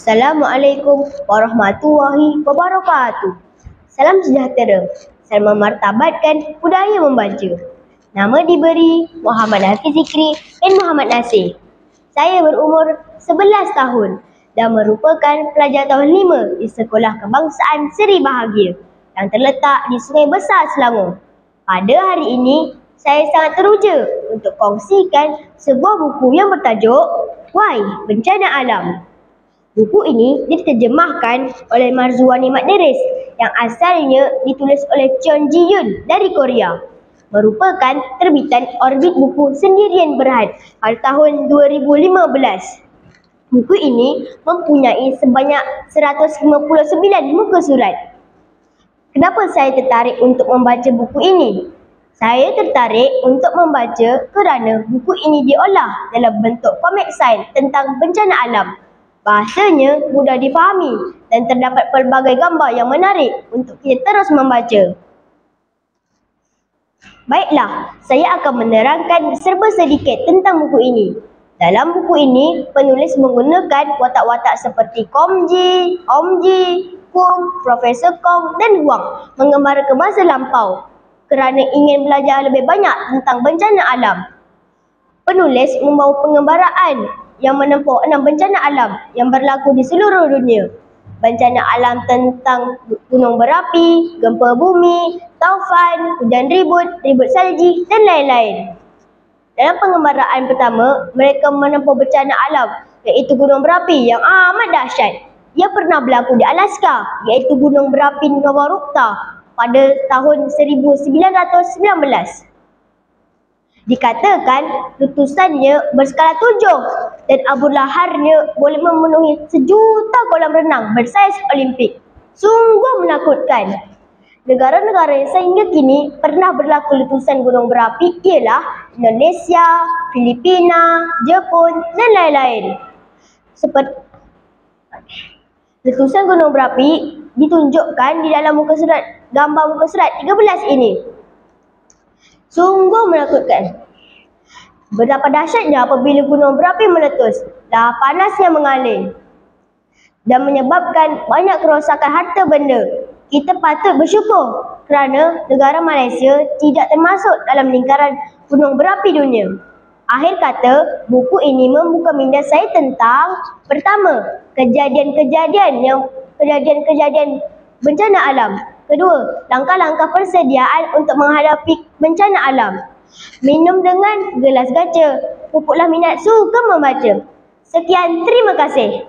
Assalamualaikum warahmatullahi wabarakatuh. Salam sejahtera. Saya memartabatkan budaya membaca. Nama diberi Muhammad Hafiz Zikri bin Muhammad Nasir. Saya berumur 11 tahun dan merupakan pelajar tahun 5 di Sekolah Kebangsaan Seri Bahagia yang terletak di Sungai Besar, Selangor. Pada hari ini, saya sangat teruja untuk kongsikan sebuah buku yang bertajuk Why Bencana Alam. Buku ini diterjemahkan oleh Marzuwani Madderis yang asalnya ditulis oleh Cheon Ji-yoon dari Korea. Merupakan terbitan Orbit Buku Sendirian Berhad pada tahun 2015. Buku ini mempunyai sebanyak 159 muka surat. Kenapa saya tertarik untuk membaca buku ini? Saya tertarik untuk membaca kerana buku ini diolah dalam bentuk komik sains tentang bencana alam. Bahasanya mudah difahami dan terdapat pelbagai gambar yang menarik untuk kita terus membaca. Baiklah, saya akan menerangkan serba sedikit tentang buku ini. Dalam buku ini, penulis menggunakan watak-watak seperti Komji, Omji, Kung, Profesor Kong dan Huang mengembara ke masa lampau kerana ingin belajar lebih banyak tentang bencana alam. Penulis membawa pengembaraan yang menempuh 6 bencana alam yang berlaku di seluruh dunia. Bencana alam tentang gunung berapi, gempa bumi, taufan, hujan ribut salji dan lain-lain. Dalam pengembaraan pertama, mereka menempuh bencana alam iaitu gunung berapi yang amat dahsyat. Ia pernah berlaku di Alaska iaitu gunung berapi Nova Rukta pada tahun 1919. Dikatakan letusannya berskala 7 dan abu laharnya boleh memenuhi 1 juta kolam renang bersaiz Olimpik. Sungguh menakutkan. Negara-negara yang sehingga kini pernah berlaku letusan gunung berapi ialah Indonesia, Filipina, Jepun dan lain-lain. Seperti letusan gunung berapi ditunjukkan di dalam gambar muka surat 13 ini. Sungguh menakutkan. Betapa dahsyatnya apabila gunung berapi meletus, lahar panasnya mengalir dan menyebabkan banyak kerosakan harta benda. Kita patut bersyukur kerana negara Malaysia tidak termasuk dalam lingkaran gunung berapi dunia. Akhir kata, buku ini membuka minda saya tentang pertama, kejadian bencana alam. Kedua, langkah-langkah persediaan untuk menghadapi bencana alam. Minum dengan gelas kaca. Pupuklah minat suka membaca. Sekian, terima kasih.